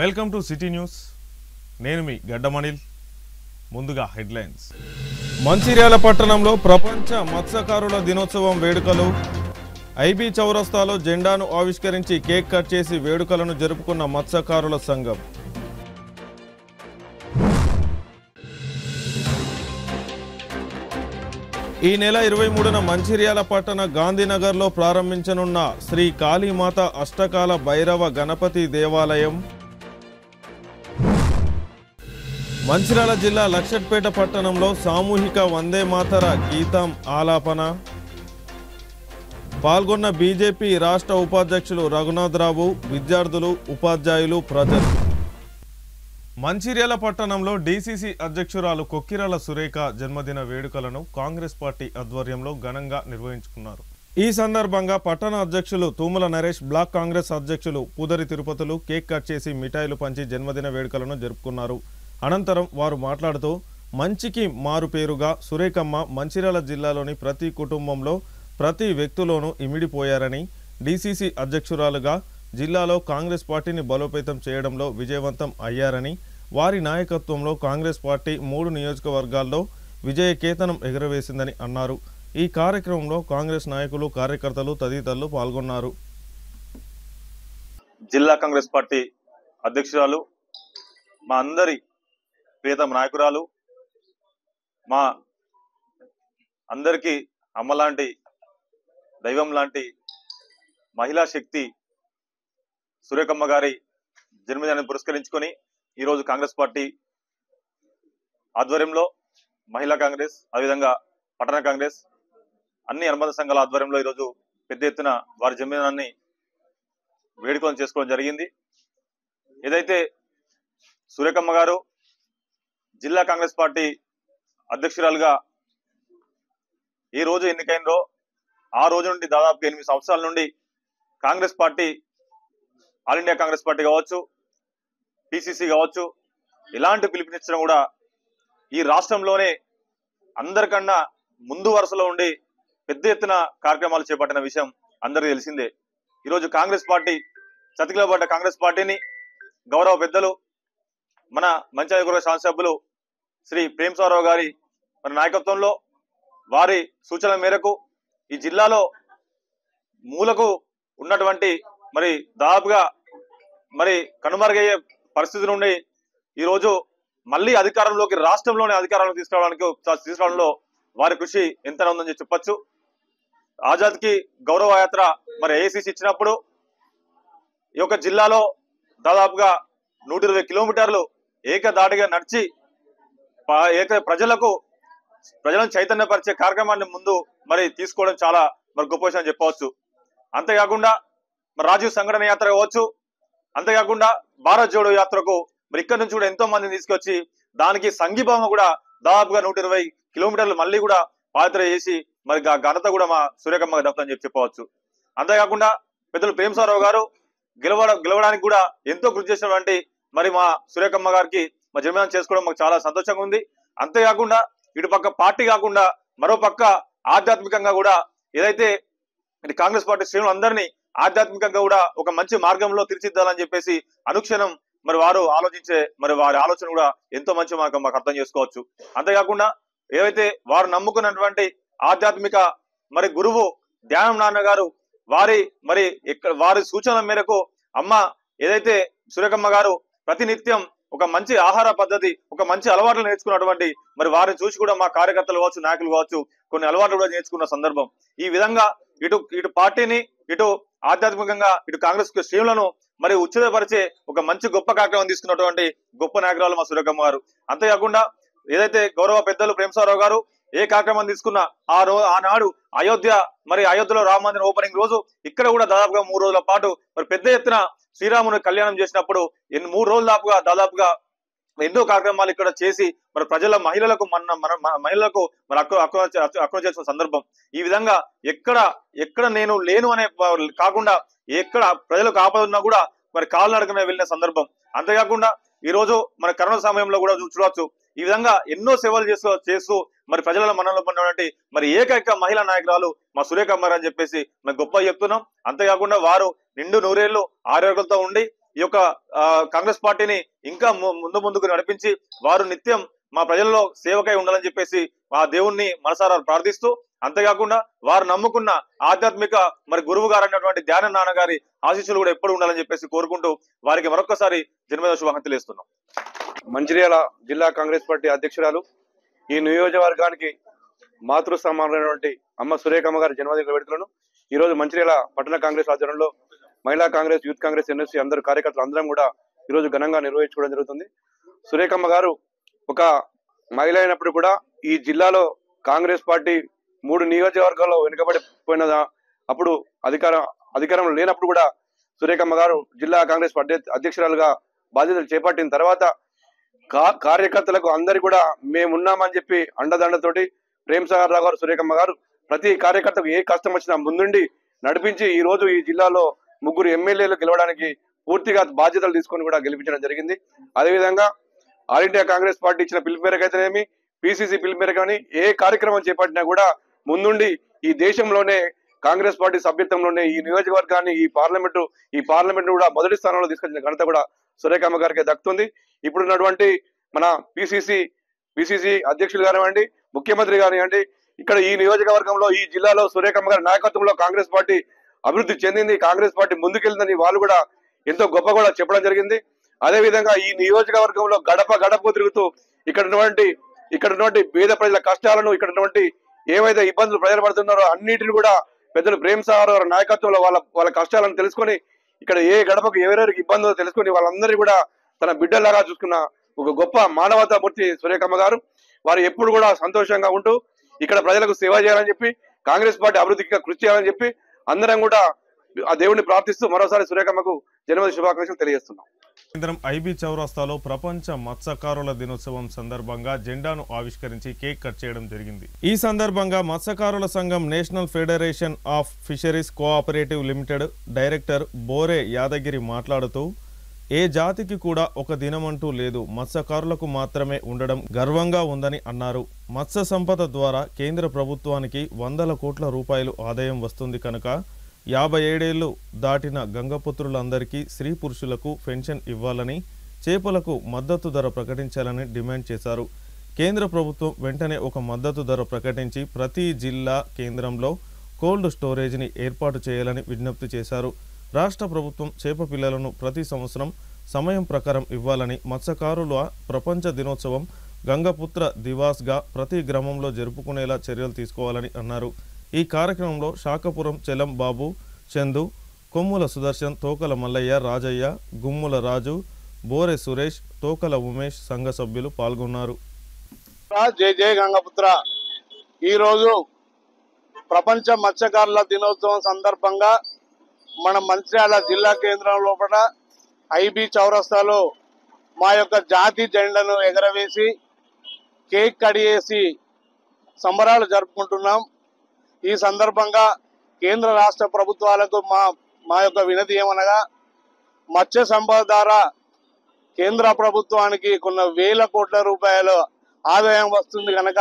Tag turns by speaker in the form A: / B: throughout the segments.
A: Welcome to city news. నేను మీ గడ్డమణిల్. ముందుగా headlines. Mancherial పట్టణంలో ప్రపంచ మత్స్యకారుల దినోత్సవం వేడుకలు. ఐబీ చౌరస్తాలో జెండాను ఆవిష్కరించి కేక్ కట్ చేసి వేడుకలను జరుపుకున్న మత్స్యకారుల సంఘం. ఈ నెల 23న మంచిర్యాల పట్టణ గాంధీనగర్లో ప్రారంభించనున్న శ్రీ కాళీమాత అష్టకాల భైరవ గణపతి దేవాలయం. మంచిర్యాల జిల్లా లక్షట్పేట పట్టణంలో సామూహిక వందే మాతర గీతం ఆలాపన. పాల్గొన్న బీజేపీ రాష్ట్ర ఉపాధ్యక్షులు రఘునాథరావు, విద్యార్థులు, ఉపాధ్యాయులు, ప్రజలు. మంచిర్యాల పట్టణంలో డీసీసీ అధ్యక్షురాలు కొక్కిరాల సురేఖ జన్మదిన వేడుకలను కాంగ్రెస్ పార్టీ ఆధ్వర్యంలో ఘనంగా నిర్వహించుకున్నారు. ఈ సందర్భంగా పట్టణ అధ్యక్షులు తూముల నరేష్, బ్లాక్ కాంగ్రెస్ అధ్యక్షులు పూదరి తిరుపతులు కేక్ కట్ చేసి మిఠాయిలు పంచి జన్మదిన వేడుకలను జరుపుకున్నారు. అనంతరం వారు మాట్లాడుతూ, మంచికి మారు పేరుగా సురేఖమ్మ మంచిర్యాల జిల్లాలోని ప్రతి కుటుంబంలో ప్రతి వ్యక్తిలోనూ ఇమిడిపోయారని, డీసీసీ అధ్యక్షురాలుగా జిల్లాలో కాంగ్రెస్ పార్టీని బలోపేతం చేయడంలో విజయవంతం అయ్యారని, వారి నాయకత్వంలో కాంగ్రెస్ పార్టీ 3 నియోజకవర్గాల్లో విజయకేతనం ఎగురవేసిందని అన్నారు. ఈ కార్యక్రమంలో కాంగ్రెస్ నాయకులు, కార్యకర్తలు తదితరులు పాల్గొన్నారు.
B: జిల్లా కాంగ్రెస్ పార్టీ అధ్యక్షురాలు, మా అందరి ప్రియతమ నాయకురాలు, మా అందరికీ అమ్మలాంటి, దైవం లాంటి మహిళా శక్తి సురేఖమ్మ గారి జన్మదినాన్ని పురస్కరించుకొని ఈరోజు కాంగ్రెస్ పార్టీ ఆధ్వర్యంలో మహిళా కాంగ్రెస్, అదేవిధంగా పట్టణ కాంగ్రెస్, అన్ని అనుబంధ సంఘాల ఆధ్వర్యంలో ఈరోజు పెద్ద ఎత్తున వారి జన్మదినాన్ని వేడుకలను చేసుకోవడం జరిగింది. ఏదైతే సురేఖమ్మ గారు జిల్లా కాంగ్రెస్ పార్టీ అధ్యక్షురాలుగా ఏ రోజు ఎన్నికైనరో ఆ రోజు నుండి దాదాపు 8 సంవత్సరాల నుండి Congress party, all India Congress party కావచ్చు, పిసిసి కావచ్చు, ఇలాంటి పిలుపునిచ్చడం కూడా ఈ రాష్ట్రంలోనే అందరికన్నా ముందు వరుసలో ఉండి పెద్ద ఎత్తున కార్యక్రమాలు చేపట్టిన విషయం అందరికీ తెలిసిందే. ఈరోజు కాంగ్రెస్ పార్టీ చతికిలబడ్డ కాంగ్రెస్ పార్టీని గౌరవ పెద్దలు మన మంచిర్యాల శాసనసభ్యులు శ్రీ ప్రేమసారావు గారి మరి నాయకత్వంలో, వారి సూచనల మేరకు ఈ జిల్లాలో మూలకు ఉన్నటువంటి మరి దాదాపుగా మరి కనుమరుగయ్యే పరిస్థితి నుండి ఈరోజు మళ్ళీ అధికారంలోకి, రాష్ట్రంలోనే అధికారంలోకి తీసుకురావడంలో వారి కృషి ఎంత ఉందని చెప్పొచ్చు. ఆజాద్కి గౌరవ యాత్ర మరి ఏఐసిసి ఇచ్చినప్పుడు ఈ యొక్క జిల్లాలో దాదాపుగా 120 కిలోమీటర్లు ఏకదాటిగా నడిచి ప్రజలను చైతన్యపరిచే కార్యక్రమాన్ని ముందు మరి తీసుకోవడం చాలా మరి గొప్ప విషయం చెప్పవచ్చు. అంతేకాకుండా మరి రాజీవ్ సంఘటన యాత్ర కావచ్చు, అంతేకాకుండా భారత్ జోడో యాత్రకు మరి ఇక్కడ నుంచి కూడా ఎంతో మందిని తీసుకొచ్చి దానికి సంఘీభావం కూడా దాదాపుగా 120 కిలోమీటర్లు మళ్ళీ కూడా పాదయాత్ర చేసి మరి ఘనత కూడా మా సురేఖమ్మ దక్కుతుందని చెప్పవచ్చు. అంతేకాకుండా పెద్దలు ప్రేమసారావు గారు గెలవడానికి కూడా ఎంతో కృషి చేసినటువంటి మరి మా సురేఖమ్మ గారికి మా జన్మదినం చేసుకోవడం మాకు చాలా సంతోషంగా ఉంది. అంతేకాకుండా ఇటు పక్క పార్టీ కాకుండా మరో పక్క ఆధ్యాత్మికంగా కూడా ఏదైతే కాంగ్రెస్ పార్టీ శ్రేణులు అందరినీ ఆధ్యాత్మికంగా కూడా ఒక మంచి మార్గంలో తీర్చిదిద్దాలని చెప్పేసి అనుక్షణం మరి వారు ఆలోచించే మరి వారి ఆలోచన కూడా ఎంతో మంచి మాకు అర్థం చేసుకోవచ్చు. అంతేకాకుండా ఏవైతే వారు నమ్ముకున్నటువంటి ఆధ్యాత్మిక మరి గురువు ధ్యానం నాన్న గారు వారి సూచనల మేరకు అమ్మ ఏదైతే సురేఖమ్మ గారు ప్రతినిత్యం ఒక మంచి ఆహార పద్ధతి, ఒక మంచి అలవాట్లు నేర్చుకున్నటువంటి మరి వారిని చూసి కూడా మా కార్యకర్తలు కావచ్చు, నాయకులు కావచ్చు కొన్ని అలవాట్లు కూడా నేర్చుకున్న సందర్భం. ఈ విధంగా ఇటు పార్టీని, ఇటు ఆధ్యాత్మికంగా ఇటు కాంగ్రెస్ శ్రేణులను మరి ఉత్తేజపరిచే ఒక మంచి గొప్ప కార్యక్రమం తీసుకున్నటువంటి గొప్ప నాయకురాలు మా సురేఖమ్మ గారు. అంతేకాకుండా ఏదైతే గౌరవ పెద్దలు ప్రేమసారావు గారు ఏ కార్యక్రమం తీసుకున్నా ఆనాడు అయోధ్యలో రామ మందిరం ఓపెనింగ్ రోజు ఇక్కడ కూడా దాదాపుగా 3 రోజుల పాటు మరి పెద్ద ఎత్తున శ్రీరాముని కళ్యాణం చేసినప్పుడు 3 రోజుల దాదాపుగా ఎన్నో కార్యక్రమాలు ఇక్కడ చేసి మరి మహిళలకు మరి హక్కును చేసిన సందర్భం. ఈ విధంగా ఎక్కడ నేను లేను అనే కాకుండా ఎక్కడ ప్రజలకు ఆపద ఉన్నా కూడా మరి కాలినడకన వెళ్ళిన సందర్భం. అంతేకాకుండా ఈ రోజు మన కరోనా సమయంలో కూడా చూడవచ్చు ఈ విధంగా ఎన్నో సేవలు చేస్తూ మరి ప్రజల మనలో ఉన్నటువంటి మరి ఏకైక మహిళా నాయకురాలు మా సురేఖమ్మ అని చెప్పేసి మేము గొప్ప చెప్తున్నాం. అంతేకాకుండా వారు నిండు 100 ఏళ్ళు ఆరోగ్యంతో ఉండి ఈ యొక్క కాంగ్రెస్ పార్టీని ఇంకా ముందుకు నడిపించి వారు నిత్యం మా ప్రజల్లో సేవకై ఉండాలని చెప్పేసి ఆ దేవుణ్ణి మనసారా ప్రార్థిస్తూ, అంతేకాకుండా వారు నమ్ముకున్న ఆధ్యాత్మిక గురువు గారు అన్నటువంటి ధ్యాన నాన్నగారి ఆశీస్సులు కూడా ఎప్పుడు ఉండాలని చెప్పేసి కోరుకుంటూ వారికి మరొకసారి జన్మదిన శుభాకాంక్షలు తెలియజేస్తున్నాం.
C: మంచిర్యాల జిల్లా కాంగ్రెస్ పార్టీ అధ్యక్షురాలు, ఈ నియోజకవర్గానికి మాతృ సమానమైనటువంటి అమ్మ సురేఖమ్మ గారి జన్మదిన వేడుకలను ఈ రోజు మంచిర్యాల పట్టణ కాంగ్రెస్ ఆధ్వర్యంలో మహిళా కాంగ్రెస్, యూత్ కాంగ్రెస్, ఎన్ఎస్సీ అందరు కార్యకర్తలు అందరం కూడా ఈరోజు ఘనంగా నిర్వహించుకోవడం జరుగుతుంది. సురేఖమ్మ గారు ఒక మహిళ అయినప్పుడు కూడా ఈ జిల్లాలో కాంగ్రెస్ పార్టీ 3 నియోజకవర్గాల్లో వెనుకబడిపోయిన అప్పుడు అధికారంలో లేనప్పుడు కూడా సురేఖమ్మ గారు జిల్లా కాంగ్రెస్ పార్టీ అధ్యక్షురాలుగా బాధ్యతలు చేపట్టిన తర్వాత కార్యకర్తలకు అందరి కూడా మేమున్నామని చెప్పి అండదండతోటి ప్రేమసాగర్ రావు గారు, సురేఖమ్మ గారు ప్రతి కార్యకర్తకు ఏ కష్టం వచ్చినా ముందుండి నడిపించి ఈ రోజు ఈ జిల్లాలో 3 ఎమ్మెల్యేలు గెలవడానికి పూర్తిగా బాధ్యతలు తీసుకొని కూడా గెలిపించడం జరిగింది. అదేవిధంగా ఆల్ ఇండియా కాంగ్రెస్ పార్టీ ఇచ్చిన పిలుపు మేరకు అయితేనేమి, పిసిసి పిలుపు మేరకు కానీ ఏ కార్యక్రమం చేపట్టినా కూడా ముందుండి ఈ దేశంలోనే కాంగ్రెస్ పార్టీ సభ్యత్వంలోనే ఈ నియోజకవర్గాన్ని ఈ పార్లమెంట్ కూడా మొదటి స్థానంలో తీసుకొచ్చిన ఘనత కూడా సురేఖమ్మ గారికి దక్కుతుంది. ఇప్పుడున్నటువంటి మన పిసిసి అధ్యక్షులు కానివ్వండి, ముఖ్యమంత్రి కానివ్వండి, ఇక్కడ ఈ నియోజకవర్గంలో ఈ జిల్లాలో సురేఖమ్మ గారి నాయకత్వంలో కాంగ్రెస్ పార్టీ అభివృద్ధి చెందింది, కాంగ్రెస్ పార్టీ ముందుకెళ్తుందని వాళ్ళు కూడా ఎంతో గొప్ప కూడా చెప్పడం జరిగింది. అదేవిధంగా ఈ నియోజకవర్గంలో గడప గడపకు తిరుగుతూ ఇక్కడ ఉన్నటువంటి పేద ప్రజల కష్టాలను, ఇక్కడ ఉన్నటువంటి ఏవైతే ఇబ్బందులు ప్రజలు పడుతున్నారో అన్నిటిని కూడా పెద్దలు ప్రేమసాగర్ గారి నాయకత్వంలో వాళ్ళ కష్టాలను తెలుసుకొని ఇక్కడ ఏ గడపకు ఎవరెవరికి ఇబ్బందులు తెలుసుకొని వాళ్ళందరినీ కూడా తన బిడ్డలాగా చూసుకున్న ఒక గొప్ప మానవతా మూర్తి సురేఖమ్మ గారు. వారు ఎప్పుడు కూడా సంతోషంగా ఉంటూ ఇక్కడ ప్రజలకు సేవ చేయాలని చెప్పి, కాంగ్రెస్ పార్టీ అభివృద్ధికి కృషి చేయాలని చెప్పి అందరం కూడా ఆ దేవుడిని ప్రార్థిస్తూ మరోసారి సురేఖమ్మకు జన్మదిన శుభాకాంక్షలు తెలియజేస్తున్నాం.
A: సాయంత్రం ఐబీ చౌరస్తాలో ప్రపంచ మత్స్యకారుల దినోత్సవం సందర్భంగా జెండాను ఆవిష్కరించి కేక్ కట్ చేయడం జరిగింది. ఈ సందర్భంగా మత్స్యకారుల సంఘం national federation of fisheries cooperative limited director Bore Yadagiri మాట్లాడుతూ, ఏ జాతికి కూడా ఒక దినమంటూ లేదు, మత్స్యకారులకు మాత్రమే ఉండడం గర్వంగా ఉందని అన్నారు. మత్స్య సంపద ద్వారా కేంద్ర ప్రభుత్వానికి 100 కోట్ల రూపాయలు ఆదాయం వస్తుంది కనుక 57 ఏళ్లు దాటిన గంగపుత్రులందరికీ, స్త్రీ పురుషులకు పెన్షన్ ఇవ్వాలని, చేపలకు మద్దతు ధర ప్రకటించాలని డిమాండ్ చేశారు. కేంద్ర ప్రభుత్వం వెంటనే ఒక మద్దతు ధర ప్రకటించి ప్రతి జిల్లా కేంద్రంలో కోల్డ్ స్టోరేజ్ని ఏర్పాటు చేయాలని విజ్ఞప్తి చేశారు. రాష్ట్ర ప్రభుత్వం చేప పిల్లలను ప్రతి సంవత్సరం సమయం ప్రకారం ఇవ్వాలని, మత్స్యకారుల ప్రపంచ దినోత్సవం గంగపుత్ర దివాస్గా ప్రతి గ్రామంలో జరుపుకునేలా చర్యలు తీసుకోవాలని అన్నారు. ఈ కార్యక్రమంలో శాఖపురం చెలం బాబు, చందు, కొమ్ముల సుదర్శన్, తోకల మల్లయ్య, రాజయ్య, గుమ్ముల రాజు, బోరె సురేష్, తోకల ఉమేష్ సంఘ సభ్యులు పాల్గొన్నారు.
D: జై జై గంగపుత్ర. ఈరోజు ప్రపంచ మత్స్యకారుల దినోత్సవం సందర్భంగా మన మంచిర్యాల జిల్లా కేంద్రం లోపల ఐబీ చౌరస్తాలో మా యొక్క జాతి జెండాను ఎగరవేసి కేక్ కట్ చేసి సంబరాలు జరుపుకుంటున్నాం. ఈ సందర్భంగా కేంద్ర రాష్ట్ర ప్రభుత్వాలకు మా యొక్క వినతి ఏమనగా, మత్స్య సంపద ద్వారా కేంద్ర ప్రభుత్వానికి కొన్ని వేల కోట్ల రూపాయల ఆదాయం వస్తుంది కనుక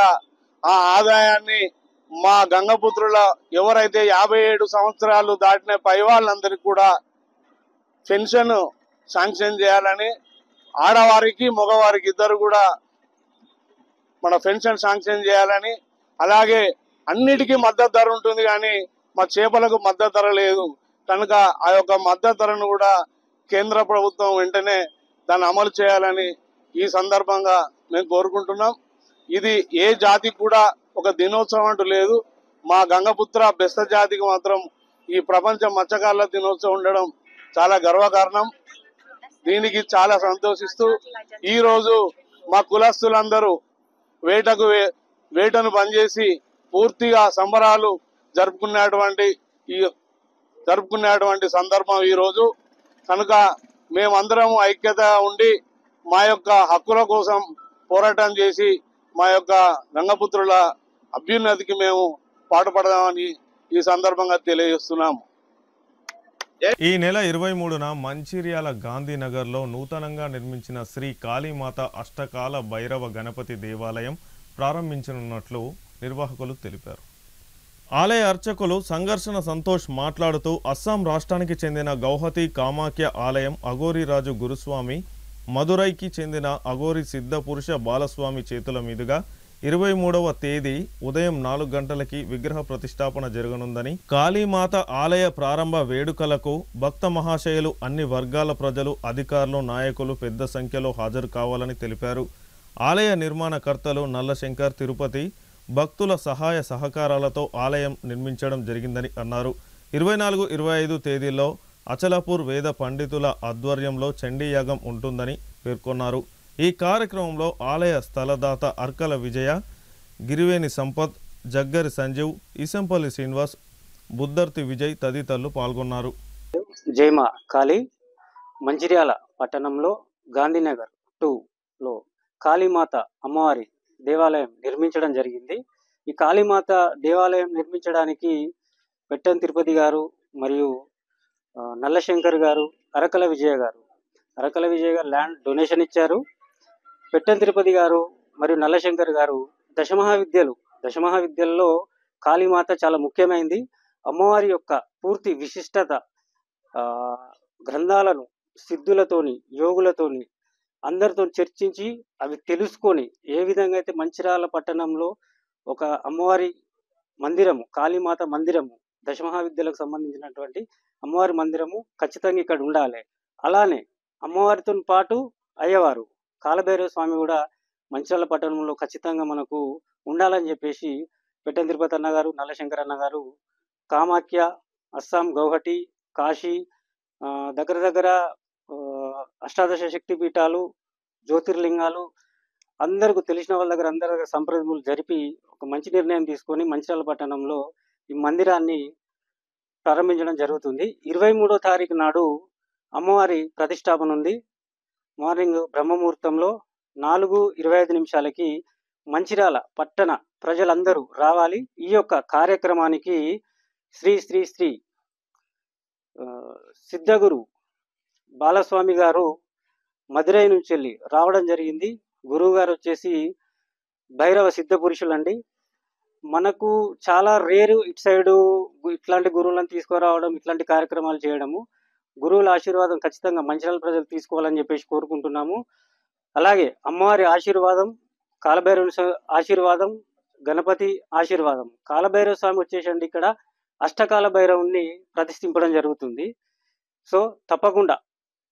D: ఆ ఆదాయాన్ని మా గంగపుత్రుల ఎవరైతే 57 సంవత్సరాలు దాటిన పై వాళ్ళందరికీ కూడా పెన్షన్ శాంక్షన్ చేయాలని, ఆడవారికి మగవారికి ఇద్దరు కూడా మన పెన్షన్ శాంక్షన్ చేయాలని, అలాగే అన్నిటికీ మద్దతు ధర ఉంటుంది కానీ మా చేపలకు మద్దతు ధర లేదు కనుక ఆ యొక్క మద్దతు ధరను కూడా కేంద్ర ప్రభుత్వం వెంటనే దాన్ని అమలు చేయాలని ఈ సందర్భంగా మేము కోరుకుంటున్నాం. ఇది ఏ జాతికి కూడా ఒక దినోత్సవం అంటూ లేదు. మా గంగపుత్ర బెస్త జాతికి మాత్రం ఈ ప్రపంచ మత్స్యకారుల దినోత్సవం ఉండడం చాలా గర్వకారణం. దీనికి చాలా సంతోషిస్తూ ఈ రోజు మా కులస్తులందరూ వేటను బంద్ చేసి పూర్తిగా సంబరాలు జరుపుకునేటువంటి సందర్భం ఈ రోజు కనుక మేమందరం ఐక్యత ఉండి మా యొక్క హక్కుల కోసం పోరాటం చేసి మా యొక్క గంగపుత్రుల అభ్యున్నతికి మేము పాటుపడదామని ఈ సందర్భంగా తెలియజేస్తున్నాము.
A: ఈ నెల 23న మంచిర్యాల గాంధీనగర్లో నూతనంగా నిర్మించిన శ్రీ కాళీమాత అష్టకాల భైరవ గణపతి దేవాలయం ప్రారంభించనున్నట్లు నిర్వాహకులు తెలిపారు. ఆలయ అర్చకులు సంఘర్షణ సంతోష్ మాట్లాడుతూ అస్సాం రాష్ట్రానికి చెందిన గౌహతి కామాఖ్య ఆలయం అఘోరిరాజు గురుస్వామి, మదురైకి చెందిన అఘోరి సిద్ధపురుష బాలస్వామి చేతుల మీదుగా 23వ తేదీ ఉదయం 4 గంటలకి విగ్రహ ప్రతిష్టాపన జరగనుందని, కాళీమాత ఆలయ ప్రారంభ వేడుకలకు భక్త మహాశయులు, అన్ని వర్గాల ప్రజలు, అధికారులు, నాయకులు పెద్ద సంఖ్యలో హాజరు కావాలని తెలిపారు. ఆలయ నిర్మాణకర్తలు నల్లశంకర్ తిరుపతి భక్తుల సహాయ సహకారాలతో ఆలయం నిర్మించడం జరిగిందని అన్నారు. 24, 25 తేదీల్లో అచలపూర్ వేద పండితుల ఆధ్వర్యంలో చండీయాగం ఉంటుందని పేర్కొన్నారు. ఈ కార్యక్రమంలో ఆలయ స్థలదాత అర్కల విజయ, గిరివేని సంపత్, జగ్గరి సంజీవ్, ఇసంపల్లి శ్రీనివాస్, బుద్దర్తి విజయ్ తదితరులు పాల్గొన్నారు.
E: జైమా కాళీ మంచిర్యాల పట్టణంలో గాంధీనగర్ 2లో కాళీమాత అమ్మవారి దేవాలయం నిర్మించడం జరిగింది. ఈ కాళీమాత దేవాలయం నిర్మించడానికి పెట్టన్ తిరుపతి గారు మరియు నల్లశంకర్ గారు, అరకల విజయ గారు ల్యాండ్ డొనేషన్ ఇచ్చారు. పెట్టన్ తిరుపతి గారు మరియు నల్లశంకర్ గారు దశమహావిద్యల్లో కాళీమాత చాలా ముఖ్యమైనది. అమ్మవారి యొక్క పూర్తి విశిష్టత గ్రంథాలను సిద్ధులతోని, యోగులతోని అందరితో చర్చించి అవి తెలుసుకొని ఏ విధంగా అయితే మంచిర్యాల పట్టణంలో ఒక అమ్మవారి మందిరము, కాళీమాత మందిరము, దశమహావిద్యలకు సంబంధించినటువంటి అమ్మవారి మందిరము ఖచ్చితంగా ఇక్కడ ఉండాలి. అలానే అమ్మవారితో పాటు అయ్యవారు కాలభైరవ స్వామి కూడా మంచిర్యాల పట్టణంలో ఖచ్చితంగా మనకు ఉండాలని చెప్పేసి పెట్టన్ తిరుపతి అన్న గారు, నల్లశంకర్ అన్న గారు కామాఖ్య, అస్సాం గౌహటి, కాశీ దగ్గర అష్టాదశ శక్తి పీఠాలు, జ్యోతిర్లింగాలు అందరికీ తెలిసిన వాళ్ళ దగ్గర అందరి దగ్గర సంప్రదింపులు జరిపి ఒక మంచి నిర్ణయం తీసుకొని మంచిర్యాల పట్టణంలో ఈ మందిరాన్ని ప్రారంభించడం జరుగుతుంది. 23వ తారీఖు నాడు అమ్మవారి ప్రతిష్టాపన ఉంది. మార్నింగ్ బ్రహ్మముహూర్తంలో 4:25 మంచిర్యాల పట్టణ ప్రజలందరూ రావాలి. ఈ యొక్క కార్యక్రమానికి శ్రీ శ్రీ శ్రీ సిద్ధగురు బాలస్వామి గారు మదురై నుంచి వెళ్ళి రావడం జరిగింది. గురువు గారు వచ్చేసి భైరవ సిద్ధ పురుషులండి. మనకు చాలా రేరు ఇటు సైడు ఇట్లాంటి గురువులను తీసుకురావడం, ఇట్లాంటి కార్యక్రమాలు చేయడము. గురువుల ఆశీర్వాదం ఖచ్చితంగా మంచిర్యాల ప్రజలు తీసుకోవాలని చెప్పేసి కోరుకుంటున్నాము. అలాగే అమ్మవారి ఆశీర్వాదం, కాలభైరవ ఆశీర్వాదం, గణపతి ఆశీర్వాదం. కాలభైరవ స్వామి వచ్చేసండి ఇక్కడ అష్టకాల భైరవుణ్ణి ప్రతిష్ఠింపడం జరుగుతుంది. సో తప్పకుండా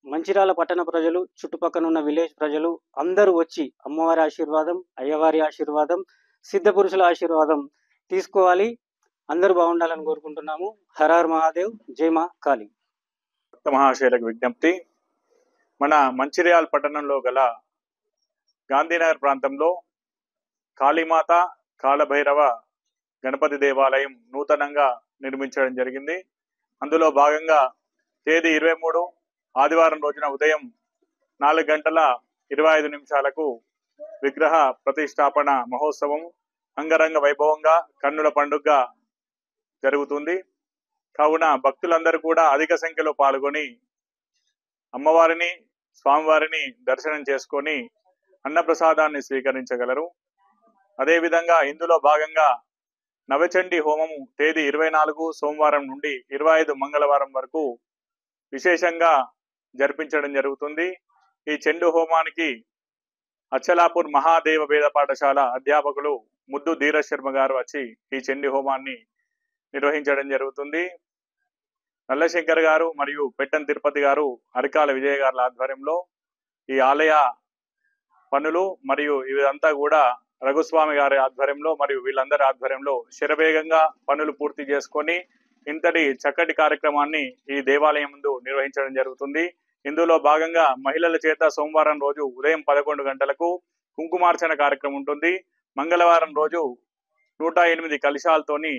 E: మంచిర్యాల పట్టణ ప్రజలు, చుట్టుపక్కల ఉన్న విలేజ్ ప్రజలు అందరూ వచ్చి అమ్మవారి ఆశీర్వాదం, అయ్యవారి ఆశీర్వాదం, సిద్ధ పురుషుల ఆశీర్వాదం తీసుకోవాలి. అందరూ బాగుండాలని కోరుకుంటున్నాము. హర హర మహాదేవ్, జై మా కాళీ.
B: భక్త మహాశయులకు విజ్ఞప్తి, మన మంచిర్యాల పట్టణంలో గల గాంధీనగర్ ప్రాంతంలో కాళీమాత, కాలభైరవ గణపతి దేవాలయం నూతనంగా నిర్మించడం జరిగింది. అందులో భాగంగా తేదీ 23 ఆదివారం రోజున ఉదయం 4:25 విగ్రహ ప్రతిష్టాపన మహోత్సవం అంగరంగ వైభవంగా కన్నుల పండుగ జరుగుతుంది. కావున భక్తులందరూ కూడా అధిక సంఖ్యలో పాల్గొని అమ్మవారిని, స్వామివారిని దర్శనం చేసుకొని అన్నప్రసాదాన్ని స్వీకరించగలరు. అదేవిధంగా ఇందులో భాగంగా నవచండీ హోమము తేదీ 24 సోమవారం నుండి 25 మంగళవారం వరకు విశేషంగా జరిపించడం జరుగుతుంది. ఈ చండీ హోమానికి అచ్చలాపూర్ మహాదేవ వేద పాఠశాల అధ్యాపకులు ముద్దు ధీరజ్ శర్మ గారు వచ్చి ఈ చండీ హోమాన్ని నిర్వహించడం జరుగుతుంది. నల్లశంకర్ గారు మరియు పెట్టన్ తిరుపతి గారు, అరికాల విజయ్ గారుల ఆధ్వర్యంలో ఈ ఆలయ పనులు మరియు ఇదంతా కూడా రఘుస్వామి గారి ఆధ్వర్యంలో మరియు వీళ్ళందరి ఆధ్వర్యంలో శరవేగంగా పనులు పూర్తి చేసుకొని ఇంతటి చక్కటి కార్యక్రమాన్ని ఈ దేవాలయం ముందు నిర్వహించడం జరుగుతుంది. ఇందులో భాగంగా మహిళల చేత సోమవారం రోజు ఉదయం 11 గంటలకు కుంకుమార్చన కార్యక్రమం ఉంటుంది. మంగళవారం రోజు 108 కలశాలతోని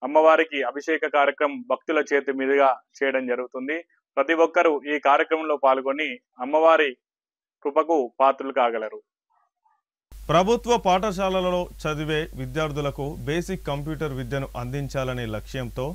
B: అమ్మవారికి అభిషేక కార్యక్రమం భక్తుల చేతి మీదుగా చేయడం జరుగుతుంది. ప్రతి ఒక్కరూ ఈ కార్యక్రమంలో పాల్గొని అమ్మవారి కృపకు పాత్రలు కాగలరు.
A: ప్రభుత్వ పాఠశాలలలో చదివే విద్యార్థులకు బేసిక్ కంప్యూటర్ విద్యను అందించాలనే లక్ష్యంతో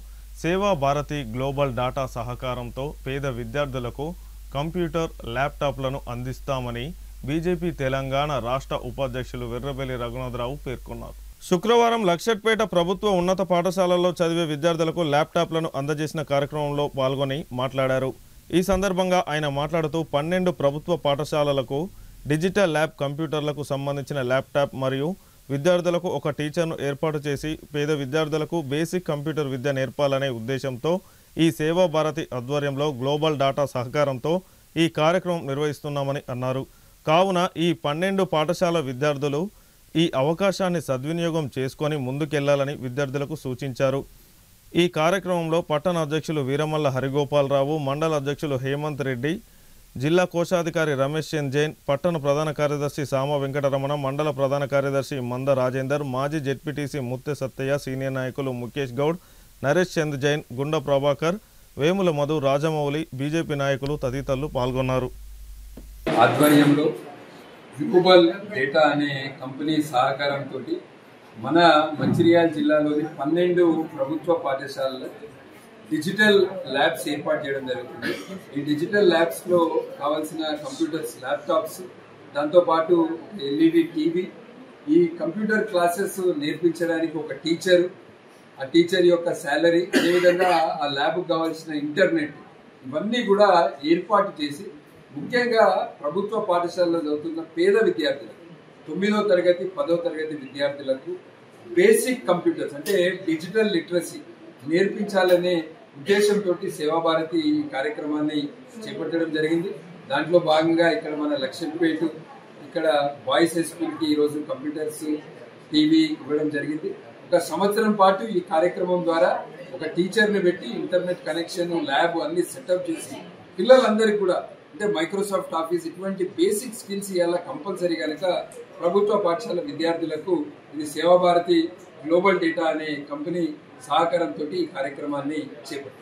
A: సేవా భారతి గ్లోబల్ డాటా సహకారంతో పేద విద్యార్థులకు కంప్యూటర్, ల్యాప్టాప్లను అందిస్తామని బీజేపీ తెలంగాణ రాష్ట్ర ఉపాధ్యక్షులు వెర్రబెల్లి రఘునాథరావు పేర్కొన్నారు. శుక్రవారం లక్షట్పేట ప్రభుత్వ ఉన్నత పాఠశాలల్లో చదివే విద్యార్థులకు ల్యాప్టాప్లను అందజేసిన కార్యక్రమంలో పాల్గొని మాట్లాడారు. ఈ సందర్భంగా ఆయన మాట్లాడుతూ 12 ప్రభుత్వ పాఠశాలలకు డిజిటల్ ల్యాబ్ కంప్యూటర్లకు సంబంధించిన ల్యాప్టాప్ మరియు విద్యార్థులకు ఒక టీచర్ను ఏర్పాటు చేసి పేద విద్యార్థులకు బేసిక్ కంప్యూటర్ విద్య నేర్పాలనే ఉద్దేశంతో ఈ సేవా భారతి ఆధ్వర్యంలో గ్లోబల్ డాటా సహకారంతో ఈ కార్యక్రమం నిర్వహిస్తున్నామని అన్నారు. కావున ఈ 12 పాఠశాల విద్యార్థులు ఈ అవకాశాన్ని సద్వినియోగం చేసుకొని ముందుకెళ్లాలని విద్యార్థులకు సూచించారు. ఈ కార్యక్రమంలో పట్టణ అధ్యక్షులు వీరమల్ల హరిగోపాలరావు, మండల అధ్యక్షులు హేమంత్ రెడ్డి, జిల్లా కోశాధికారి రమేష్ చంద్ జైన్, పట్టణ ప్రధాన కార్యదర్శి సామ వెంకటరమణ, మండల ప్రధాన కార్యదర్శి మంద రాజేందర్, మాజీ జెడ్పీటీసీ ముత్తె సత్తయ్య, సీనియర్ నాయకులు ముఖేష్ గౌడ్, నరేష్ చంద్ జైన్, గుండ ప్రభాకర్, వేముల మధు, రాజమౌళి, బీజేపీ నాయకులు తదితరులు పాల్గొన్నారు.
F: ఆధ్వర్యంలో గ్లోబల్ డేటా అనే కంపెనీ సహకారంతో మన మంచిర్యాల జిల్లాలోని 12 ప్రభుత్వ పాఠశాలలు డిజిటల్ ల్యాబ్స్ ఏర్పాటు చేయడం జరుగుతుంది. ఈ డిజిటల్ ల్యాబ్స్లో కావాల్సిన కంప్యూటర్స్, ల్యాప్టాప్స్, దాంతోపాటు ఎల్ఈడి టీవీ, ఈ కంప్యూటర్ క్లాసెస్ నేర్పించడానికి ఒక టీచర్, ఆ టీచర్ యొక్క శాలరీ, అదేవిధంగా ఆ ల్యాబ్కి కావాల్సిన ఇంటర్నెట్, ఇవన్నీ కూడా ఏర్పాటు చేసి ముఖ్యంగా ప్రభుత్వ పాఠశాలలో చదువుతున్న పేద విద్యార్థులకు 9వ తరగతి 10వ తరగతి విద్యార్థులకు బేసిక్ కంప్యూటర్స్ అంటే డిజిటల్ లిటరసీ నేర్పించాలనే ఉద్దేశంతో సేవాభారతి ఈ కార్యక్రమాన్ని చేపట్టడం జరిగింది. దాంట్లో భాగంగా ఇక్కడ మన లక్షట్పేట ఇక్కడ బాయ్స్ హై స్కూల్కి ఈరోజు కంప్యూటర్స్, టీవీ ఇవ్వడం జరిగింది. ఒక సంవత్సరం పాటు ఈ కార్యక్రమం ద్వారా ఒక టీచర్ని పెట్టి ఇంటర్నెట్ కనెక్షన్, ల్యాబ్ అన్ని సెటప్ చేసి పిల్లలందరికీ కూడా అంటే మైక్రోసాఫ్ట్ ఆఫీస్ ఇటువంటి బేసిక్ స్కిల్స్ ఇవాళ కంపల్సరీ కనుక ప్రభుత్వ పాఠశాల విద్యార్థులకు ఇది సేవాభారతి గ్లోబల్ డేటా అనే కంపెనీ సహకారంతో ఈ కార్యక్రమాన్ని చేపట్టారు.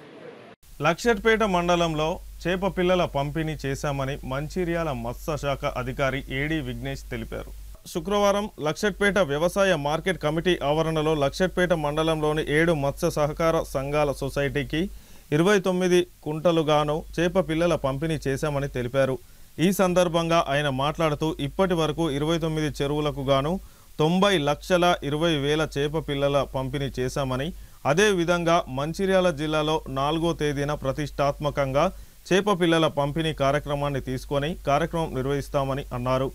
A: లక్షట్పేట మండలంలో చేప పిల్లల పంపిణీ చేశామని మంచిర్యాల మత్స్య శాఖ అధికారి ఏడి విఘ్నేష్ తెలిపారు. శుక్రవారం లక్షట్పేట వ్యవసాయ మార్కెట్ కమిటీ ఆవరణలో లక్షట్పేట మండలంలోని 7 మత్స్య సహకార సంఘాల సొసైటీకి 29 కుంటలుగాను చేప పిల్లల పంపిణీ చేశామని తెలిపారు. ఈ సందర్భంగా ఆయన మాట్లాడుతూ ఇప్పటి వరకు 29 చెరువులకు గాను 90,20,000 చేప పిల్లల పంపిణీ చేశామని, అదేవిధంగా మంచిర్యాల జిల్లాలో 4వ తేదీన ప్రతిష్టాత్మకంగా చేప పిల్లల పంపిణీ కార్యక్రమాన్ని తీసుకొని కార్యక్రమం నిర్వహిస్తామని అన్నారు.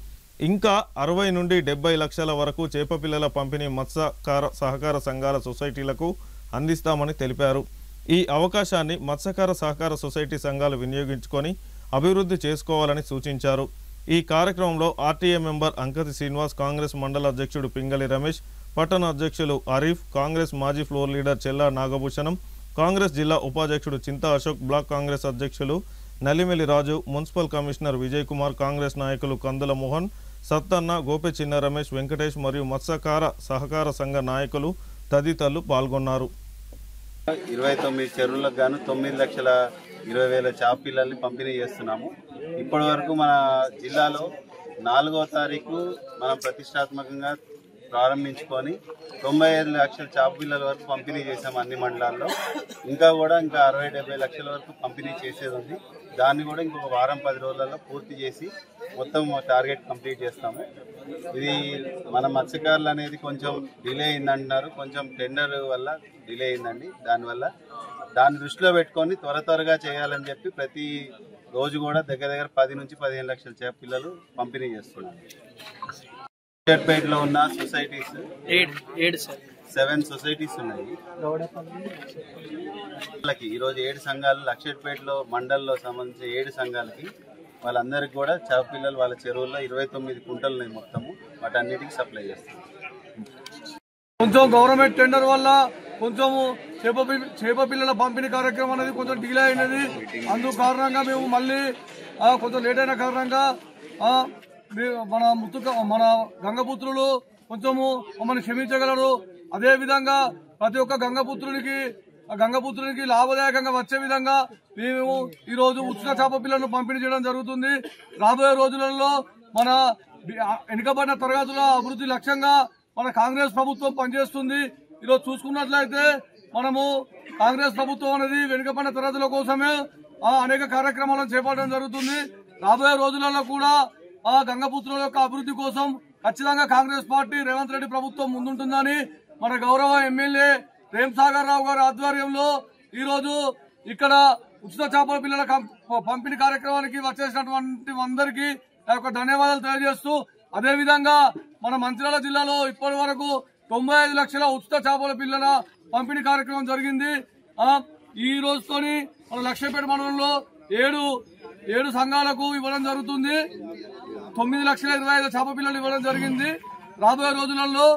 A: ఇంకా 60 నుండి 70 లక్షల వరకు చేప పిల్లల పంపిణీ మత్స్యకార సహకార సంఘాల సొసైటీలకు అందిస్తామని తెలిపారు. ఈ అవకాశాన్ని మత్స్యకార సహకార సొసైటీ సంఘాలు వినియోగించుకొని అభివృద్ధి చేసుకోవాలని సూచించారు. ఈ కార్యక్రమంలో ఆర్టీఏ మెంబర్ అంకతి శ్రీనివాస్, కాంగ్రెస్ మండల అధ్యక్షుడు పింగళి రమేష్, పట్టణ అధ్యక్షులు అరీఫ్, కాంగ్రెస్ మాజీ ఫ్లోర్ లీడర్ చెల్లా నాగభూషణం, కాంగ్రెస్ జిల్లా ఉపాధ్యక్షుడు చింతా అశోక్, బ్లాక్ కాంగ్రెస్ అధ్యక్షులు నలిమెలి రాజు, మున్సిపల్ కమిషనర్ విజయ్ కుమార్, కాంగ్రెస్ నాయకులు కందుల మోహన్, సత్తన్న, గోపి చిన్న రమేష్, వెంకటేష్ మరియు మత్స్యకార సహకార సంఘ నాయకులు తదితరులు పాల్గొన్నారు.
G: 29 చెరువులకు గాను 9,20,000 చేప పిల్లల్ని పంపిణీ చేస్తున్నాము. ఇప్పటి వరకు మన జిల్లాలో 4వ తారీఖు మనం ప్రతిష్టాత్మకంగా ప్రారంభించుకొని 95 లక్షల చేప పిల్లల వరకు పంపిణీ చేసాము అన్ని మండలాల్లో. ఇంకా 60-70 లక్షల వరకు పంపిణీ చేసేది ఉంది. దాన్ని కూడా ఇంకొక వారం 10 రోజులలో పూర్తి చేసి మొత్తం టార్గెట్ కంప్లీట్ చేస్తాము. ఇది మన మత్స్యకారులు అనేది కొంచెం డిలే అయిందంటున్నారు, కొంచెం టెండర్ వల్ల డిలే అయిందండి. దాన్ని దృష్టిలో పెట్టుకొని త్వరగా చేయాలని చెప్పి ప్రతి రోజు కూడా దగ్గర 10 నుంచి 15 లక్షల చేప పిల్లలు పంపిణీ చేస్తున్నారు. లక్షట్పేటలో ఉన్న సొసైటీస్ 7 సొసైటీస్ ఉన్నాయి. వాళ్ళకి ఈరోజు 7 సంఘాలు లక్షట్పేటలో మండల్లో సంబంధించిన 7 సంఘాలకి వాళ్ళందరికీ కూడా చేప పిల్లలు వాళ్ళ చెరువుల్లో 29 కుంటలు ఉన్నాయి మొత్తము. వాటన్నిటికి సప్లై చేస్తాం.
H: కొంచెం గవర్నమెంట్ టెండర్ వల్ల కొంచెం చేప పిల్లల పంపిణీ కార్యక్రమం అనేది కొంచెం డిలే అయినది. అందు కారణంగా మేము మళ్ళీ కొంచెం లేట్ అయిన కారణంగా మన గంగపుత్రులు కొంచెము మమ్మల్ని క్షమించగలరు. అదే విధంగా ప్రతి ఒక్క గంగపుత్రునికి లాభదాయకంగా వచ్చే విధంగా మేము ఈ రోజు ఉచిత చేప పిల్లలను పంపిణీ చేయడం జరుగుతుంది. రాబోయే రోజులలో మన వెనుకబడిన తరగతుల అభివృద్ధి లక్ష్యంగా మన కాంగ్రెస్ ప్రభుత్వం పనిచేస్తుంది. ఈరోజు చూసుకున్నట్లయితే మనము కాంగ్రెస్ ప్రభుత్వం అనేది వెనుకబడిన తరగతుల కోసమే అనేక కార్యక్రమాలను చేపట్టడం జరుగుతుంది. రాబోయే రోజులలో కూడా గంగపుత్రుల యొక్క అభివృద్ధి కోసం ఖచ్చితంగా కాంగ్రెస్ పార్టీ రేవంత్ రెడ్డి ప్రభుత్వం ముందుంటుందని మన గౌరవ ఎమ్మెల్యే ప్రేమ్ సాగర్ రావు గారి ఆధ్వర్యంలో ఈ రోజు ఇక్కడ ఉచిత చేపల పిల్లల పంపిణీ కార్యక్రమానికి వచ్చేసినటువంటి అందరికీ ధన్యవాదాలు తెలియజేస్తూ, అదేవిధంగా మన మంచిర్యాల జిల్లాలో ఇప్పటి వరకు 95 లక్షల ఉచిత చేపల పిల్లల పంపిణీ కార్యక్రమం జరిగింది. ఈ రోజుతోని మన లక్ష్మీపేట మండలంలో 7 సంఘాలకు ఇవ్వడం జరుగుతుంది. 9,25,000 చేప పిల్లలు ఇవ్వడం జరిగింది. రాబోయే రోజులలో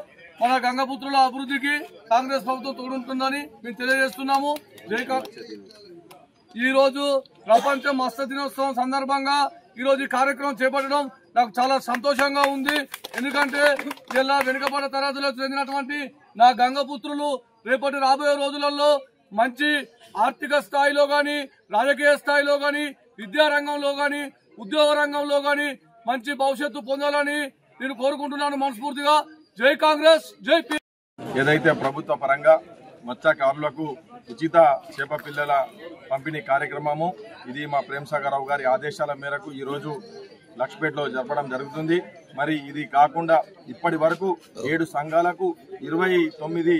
H: మన గంగపుత్రుల అభివృద్ధికి కాంగ్రెస్ ప్రభుత్వం తోడుంటుందని మేము తెలియజేస్తున్నాము. ఈ రోజు ప్రపంచ మత్స్య దినోత్సవం సందర్భంగా ఈ రోజు ఈ కార్యక్రమం చేపట్టడం నాకు చాలా సంతోషంగా ఉంది. ఎందుకంటే జిల్లా వెనుకబడ్డ తరగతిలో చెందినటువంటి నా గంగపుత్రులు రేపటి రాబోయే రోజులలో మంచి ఆర్థిక స్థాయిలో గాని, రాజకీయ స్థాయిలో గాని, విద్యారంగంలో గాని, ఉద్యోగ రంగంలో గాని మంచి భవిష్యత్తు పొందాలని నేను కోరుకుంటున్నాను మనస్ఫూర్తిగా. జై కాంగ్రెస్, జై పి.
I: ఏదైతే ప్రభుత్వ పరంగా మత్స్యకారులకు ఉచిత చేప పిల్లల పంపిణీ కార్యక్రమము ఇది మా ప్రేమ్ సాగర్ రావు గారి ఆదేశాల మేరకు ఈరోజు లక్ష్మీపేటలో జరపడం జరుగుతుంది. మరి ఇది కాకుండా ఇప్పటి వరకు 7 సంఘాలకు 29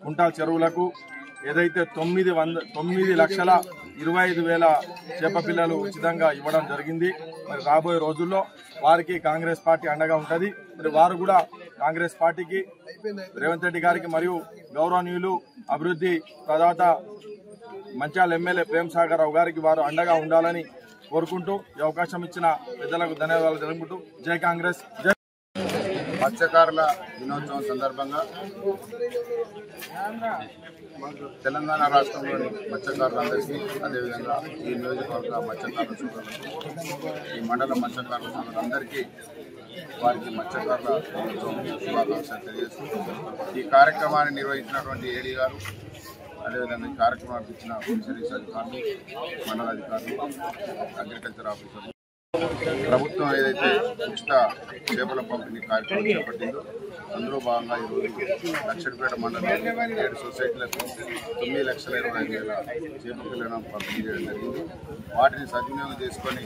I: కుంటాల చెరువులకు ఏదైతే 9,25,000 చేప పిల్లలు ఉచితంగా ఇవ్వడం జరిగింది. మరి రాబోయే రోజుల్లో వారికి కాంగ్రెస్ పార్టీ అండగా ఉంటుంది. మరి వారు కూడా కాంగ్రెస్ పార్టీకి, రేవంత్ రెడ్డి గారికి మరియు గౌరవనీయులు అభివృద్ధి ప్రదాత మంచిర్యాల ఎమ్మెల్యే ప్రేమ్ సాగర్ రావు గారికి వారు అండగా ఉండాలని కోరుకుంటూ ఈ అవకాశం ఇచ్చిన పెద్దలకు ధన్యవాదాలు తెలుపుకుంటూ జై కాంగ్రెస్, జై.
J: మత్స్యకారుల దినోత్సవం సందర్భంగా తెలంగాణ రాష్ట్రంలోని మత్స్యకారులందరికీ, అదేవిధంగా ఈ నియోజకవర్గ మత్స్యకారుల సోదరులకు, ఈ మండల మత్స్యకారుల సోదరులందరికీ వారికి మత్స్యకారుల దినోత్సవం శుభాకాంక్షలు తెలియజేస్తూ ఈ కార్యక్రమాన్ని నిర్వహించినటువంటి ఏడీ గారు, అదేవిధంగా ఈ కార్యక్రమానికి ఇచ్చిన ఫిషరీస్ అధికారులు, మండల అధికారులు, అగ్రికల్చర్ ఆఫీసర్లు, ప్రభుత్వం ఏదైతే ఉచిత చేపల పంపిణీ కార్యక్రమం చేపట్టిందో అందులో భాగంగా ఈరోజు లక్షపేట మండలంలో 7 సొసైటీలకు 9,25,000 చేప పిల్లలను పంపిణీ చేయడం జరిగింది. వాటిని సద్వినియోగం చేసుకొని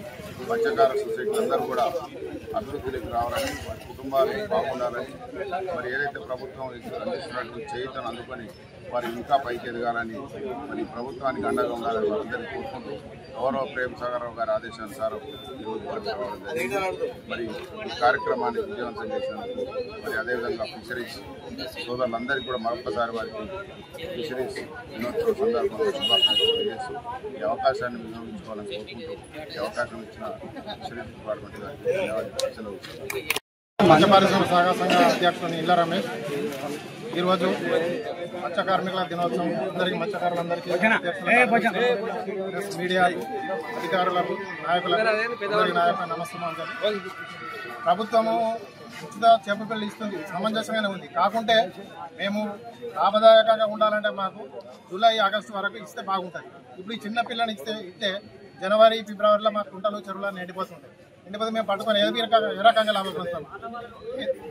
J: మత్స్యకార సొసైటీలందరూ కూడా అభివృద్ధిలోకి రావాలని, వారి కుటుంబాలు బాగుండాలని, మరి ఏదైతే ప్రభుత్వం అందిస్తున్నటువంటి చేయుతను అందుకొని వారు ఇంకా పైకి ఎదగాలని, మరి ప్రభుత్వానికి అండగా ఉండాలని వారందరినీ కోరుకుంటూ గౌరవ ప్రేమ్ సాగర్ రావు గారి ఆదేశానుసారం ఈరోజు వారికి రావడం జరిగింది. మరి ఈ కార్యక్రమాన్ని విజయవంతం చేసినందుకు, మరి అదేవిధంగా ఫిషరీస్ సోదరులందరికీ కూడా మరొకసారి వారికి ఫిషరీస్ దినోత్సవ సందర్భంగా శుభాకాంక్షలు తెలియజేస్తూ ఈ అవకాశాన్ని వినియోగించుకోవాలని కోరుకుంటూ ఈ అవకాశం ఇచ్చిన ఫిషరీస్ డిపార్ట్మెంట్ గారికి ధన్యవాదాలు.
K: మత్స్య పరిశ్రమ సహకార సంఘ అధ్యక్షుడు ఇళ్ళ రమేష్. ఈరోజు మత్స్య కార్మికుల దినోత్సవం అందరికీ, మత్స్యకారులందరికీ, మీడియా అధికారులకు, నాయకులకు, నమస్కారం. ప్రభుత్వము ఉచిత చేప పిల్లలు ఇస్తుంది, సమంజసంగానే ఉంది. కాకుంటే మేము లాభదాయకంగా ఉండాలంటే మాకు జూలై, ఆగస్టు వరకు ఇస్తే బాగుంటుంది. ఇప్పుడు ఈ చిన్న పిల్లని ఇస్తే జనవరి, ఫిబ్రవరిలో మా కుంటలు, చెరువులు ఎండిపోతుంటాయి. ఎండిపోతే మేము పట్టుకొని ఏ రకంగా లాభం పొందుతాం?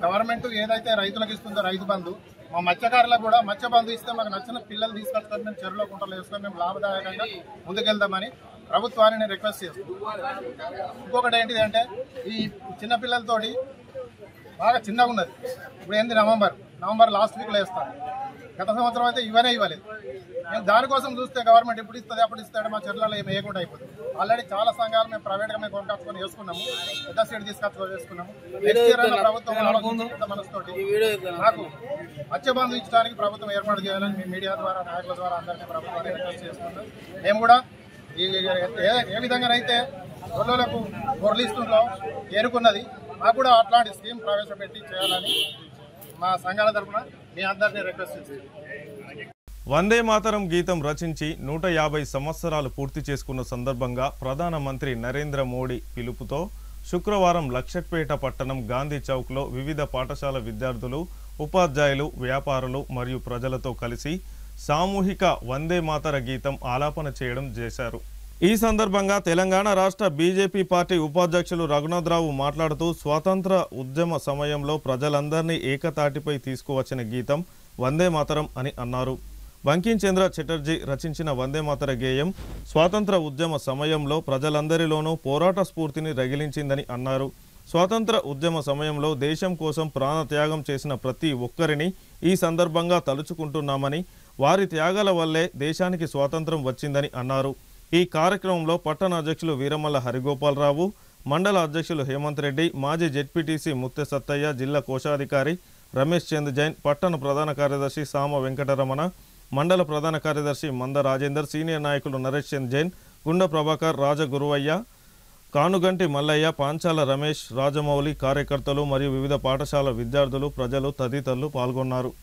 K: గవర్నమెంట్ ఏదైతే రైతులకు ఇస్తుందో రైతు బంధు, మా మత్స్యకారులకు కూడా మత్స్య బంధు ఇస్తే మాకు నచ్చిన పిల్లలు తీసుకొచ్చుకొని మేము చెరువులో, కుంటలు వేసుకొని మేము లాభదాయకంగా ముందుకెళ్దామని ప్రభుత్వాన్ని నేను రిక్వెస్ట్ చేస్తున్నాను. ఇంకొకటి ఏంటిది అంటే ఈ చిన్న పిల్లలతోటి బాగా చిన్నగా ఉన్నది. ఇప్పుడు ఏంది నవంబర్ లాస్ట్ వీక్లో వేస్తాను. గత సంవత్సరం అయితే ఇవ్వలేదు. మేము దానికోసం చూస్తే గవర్నమెంట్ ఎప్పుడు ఇస్తుంది, అప్పుడు ఇస్తాడు, మా చెరువులలో ఏమి వేయకుండా అయిపోతుంది. ఆల్రెడీ చాలా సంఘాలు మేము ప్రైవేట్గా మేము కొనుక్కొచ్చుకొని వేసుకున్నాము, పెద్ద సీడ్ తీసుకొచ్చుకొని వేసుకున్నాము. నెక్స్ట్ ఇయర్ అయినా ప్రభుత్వం మనసుతోటి నాకు మత్స్య బంధు ఇచ్చడానికి ప్రభుత్వం ఏర్పాటు చేయాలని మీ మీడియా ద్వారా, నాయకుల ద్వారా అందరికీ ప్రభుత్వాన్ని రిక్వెస్ట్ చేసుకుంటాం. మేము కూడా ఏ విధంగానైతే గొర్రెలకు గొర్రెలిస్తుందో ఏరుకున్నది, మాకు కూడా అట్లాంటి స్కీమ్ ప్రవేశపెట్టి చేయాలని మా సంఘాల తరఫున మీ అందరినీ రిక్వెస్ట్ చేస్తున్నాం.
A: వందే మాతరం గీతం రచించి 150 సంవత్సరాలు పూర్తి చేసుకున్న సందర్భంగా ప్రధానమంత్రి నరేంద్ర మోడీ పిలుపుతో శుక్రవారం లక్షట్పేట పట్టణం గాంధీ చౌక్లో వివిధ పాఠశాల విద్యార్థులు, ఉపాధ్యాయులు, వ్యాపారులు మరియు ప్రజలతో కలిసి సామూహిక వందే మాతర గీతం ఆలాపన చేయడం చేశారు. ఈ సందర్భంగా తెలంగాణ రాష్ట్ర బీజేపీ పార్టీ ఉపాధ్యక్షులు రఘునాథరావు మాట్లాడుతూ స్వాతంత్ర ఉద్యమ సమయంలో ప్రజలందరినీ ఏకతాటిపై తీసుకువచ్చిన గీతం వందే మాతరం అని అన్నారు. బంకిం చంద్ర చటర్జీ రచించిన వందే మాతర గేయం స్వాతంత్ర ఉద్యమ సమయంలో ప్రజలందరిలోనూ పోరాట స్ఫూర్తిని రగిలించిందని అన్నారు. స్వాతంత్ర ఉద్యమ సమయంలో దేశం కోసం ప్రాణత్యాగం చేసిన ప్రతి ఒక్కరిని ఈ సందర్భంగా తలుచుకుంటున్నామని, వారి త్యాగాల వల్లే దేశానికి స్వాతంత్రం వచ్చిందని అన్నారు. ఈ కార్యక్రమంలో పట్టణ అధ్యక్షులు వీరమల్ల హరిగోపాలరావు, మండల అధ్యక్షులు హేమంత్ రెడ్డి, మాజీ జెడ్పీటీసీ ముత్తె సత్తయ్య, జిల్లా కోశాధికారి రమేష్ చంద్ జైన్, పట్టణ ప్రధాన కార్యదర్శి సామ వెంకటరమణ, మండల ప్రధాన కార్యదర్శి మంద రాజేందర్, సీనియర్ నాయకులు నరేష్ చంద్ జైన్, గుండ ప్రభాకర్, రాజగురువయ్య, కానుగంటి మల్లయ్య, పాంచాల రమేష్, రాజమౌళి, కార్యకర్తలు మరియు వివిధ పాఠశాల విద్యార్థులు, ప్రజలు తదితరులు పాల్గొన్నారు.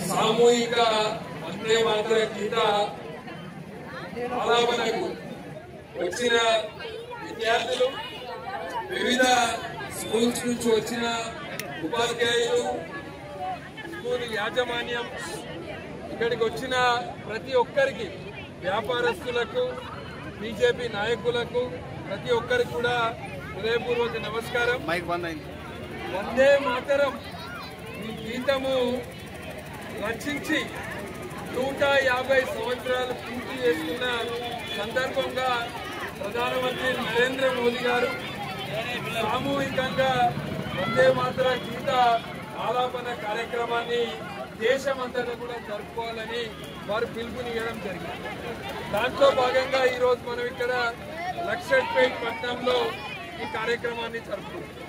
F: సామూహిక వందే మాతర గీత ఆలాపనకు వచ్చిన విద్యార్థులు, వివిధ స్కూల్స్ నుంచి వచ్చిన ఉపాధ్యాయులు, స్కూల్ యాజమాన్యం, ఇక్కడికి వచ్చిన ప్రతి ఒక్కరికి, వ్యాపారస్తులకు, బీజేపీ నాయకులకు, ప్రతి ఒక్కరికి కూడా హృదయపూర్వక నమస్కారం. వందే మాతరం ఈ గీతము రచించి 150 సంవత్సరాలు పూర్తి చేసుకున్న సందర్భంగా ప్రధానమంత్రి నరేంద్ర మోదీ గారు సామూహికంగా వందే మాతర గీత ఆలాపన కార్యక్రమాన్ని దేశమంతటా కూడా జరుపుకోవాలని వారు పిలుపునివ్వడం జరిగింది. దాంట్లో భాగంగా ఈరోజు మనం ఇక్కడ లక్షట్పేట్ పట్టణంలో ఈ కార్యక్రమాన్ని జరుపుకుంటాం.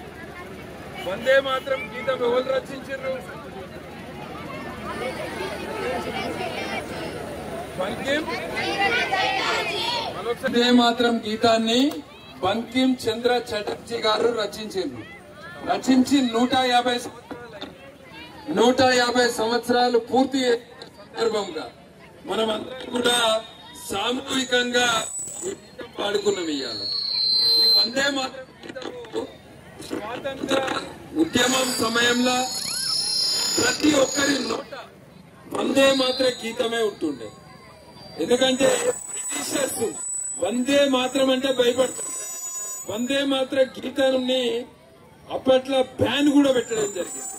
F: వందే మాతరం గీతం ఎవరు రచించారు? వందే మాతరం గీతాన్ని బంకిం చంద్ర చటర్జీ గారు రచించారు. రచించి 150 సంవత్సరాలు పూర్తి సందర్భంగా మనమందరం కూడా సామూహికంగా పాడుకున్నాం. ఇవాళ ఈ వందే మాతరం గీతము స్వాతంత్ర ఉద్యమం సమయంలో ప్రతి ఒక్కరి నోట వందే మాత్ర గీతమే ఉంటుండే. ఎందుకంటే బ్రిటిషర్స్ వందే మాత్రం అంటే భయపడుతుంది. వందే మాత్ర గీతాన్ని అప్పట్లో బ్యాన్ కూడా పెట్టడం జరిగింది.